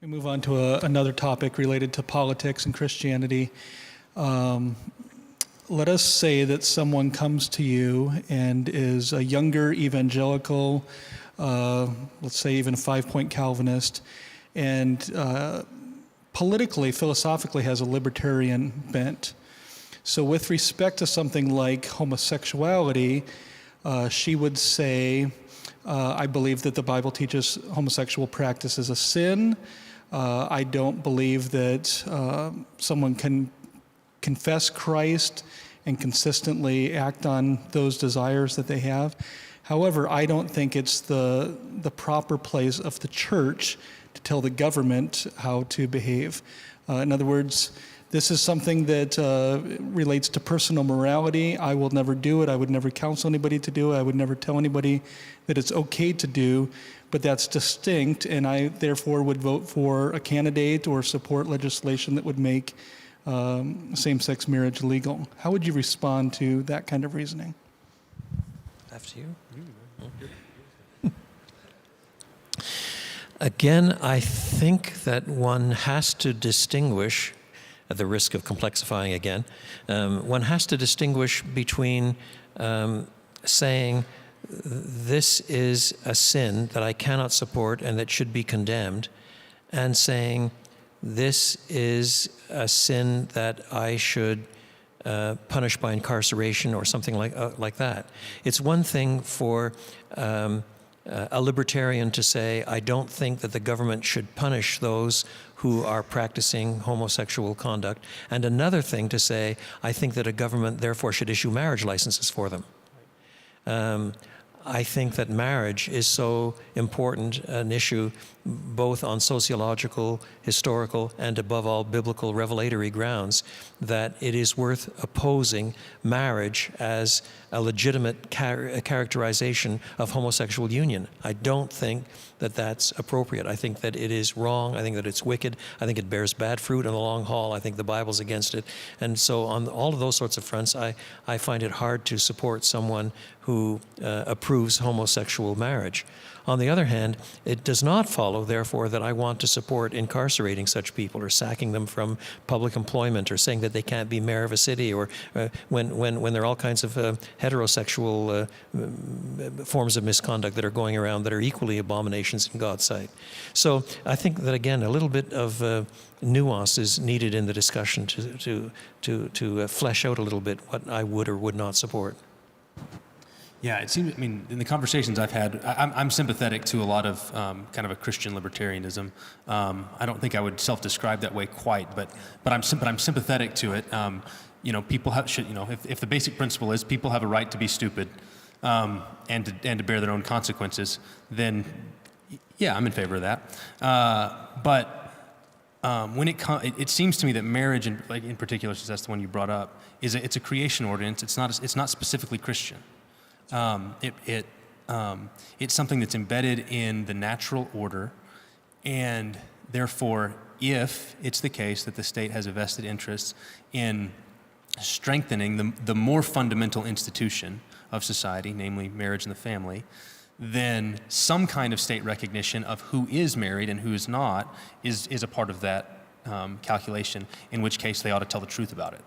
We move on to another topic related to politics and Christianity. Let us say that someone comes to you and is a younger evangelical, let's say even a 5-point Calvinist, and politically, philosophically has a libertarian bent. So with respect to something like homosexuality, she would say, I believe that the Bible teaches homosexual practice is a sin. I don't believe that someone can confess Christ and consistently act on those desires that they have. However, I don't think it's the proper place of the church to tell the government how to behave. In other words, this is something that relates to personal morality. I will never do it. I would never counsel anybody to do it. I would never tell anybody that it's okay to do, but that's distinct, and I therefore would vote for a candidate or support legislation that would make same-sex marriage legal. How would you respond to that kind of reasoning? After you. Again, I think that one has to distinguish, at the risk of complexifying again, one has to distinguish between saying this is a sin that I cannot support and that should be condemned, and saying this is a sin that I should punish by incarceration or something like that. It's one thing for a libertarian to say, I don't think that the government should punish those who are practicing homosexual conduct, and another thing to say, I think that a government therefore should issue marriage licenses for them. I think that marriage is so important an issue both on sociological, historical, and above all biblical revelatory grounds that it is worth opposing marriage as a legitimate characterization of homosexual union. I don't think that that's appropriate. I think that it is wrong. I think that it's wicked. I think it bears bad fruit in the long haul. I think the Bible's against it. And so on all of those sorts of fronts, I find it hard to support someone who approves homosexual marriage. On the other hand, it does not follow, therefore, that I want to support incarcerating such people or sacking them from public employment or saying that they can't be mayor of a city or when there are all kinds of heterosexual forms of misconduct that are going around that are equally abominations in God's sight. So I think that, again, a little bit of nuance is needed in the discussion to flesh out a little bit what I would or would not support. Yeah, it seems, I mean, in the conversations I've had, I'm sympathetic to a lot of kind of a Christian libertarianism. I don't think I would self-describe that way quite, but I'm sympathetic to it. You know, people should, you know, if the basic principle is people have a right to be stupid and to bear their own consequences, then yeah, I'm in favor of that. But when it seems to me that marriage, in particular, since that's the one you brought up, it's a creation ordinance. It's not specifically Christian. It's something that's embedded in the natural order, and therefore, if it's the case that the state has a vested interest in strengthening the more fundamental institution of society, namely marriage and the family, then some kind of state recognition of who is married and who is not is a part of that calculation, in which case they ought to tell the truth about it.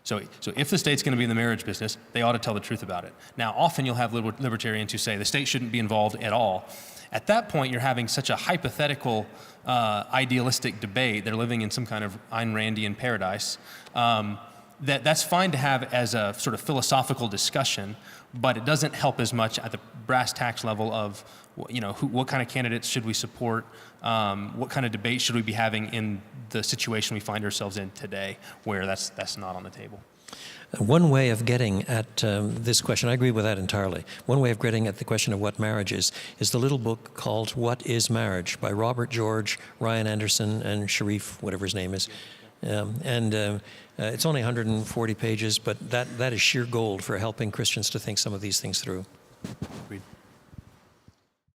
So if the state's going to be in the marriage business, they ought to tell the truth about it. Now, often you'll have libertarians who say the state shouldn't be involved at all. At that point, you're having such a hypothetical, idealistic debate. They're living in some kind of Ayn Randian paradise. That's fine to have as a sort of philosophical discussion, but it doesn't help as much at the brass tacks level of, you know, what kind of candidates should we support, what kind of debate should we be having in the situation we find ourselves in today, where that's not on the table. One way of getting at this question, I agree with that entirely. One way of getting at the question of what marriage is the little book called What is Marriage by Robert George, Ryan Anderson, and Sharif, whatever his name is. It's only 140 pages, but that is sheer gold for helping Christians to think some of these things through. Agreed.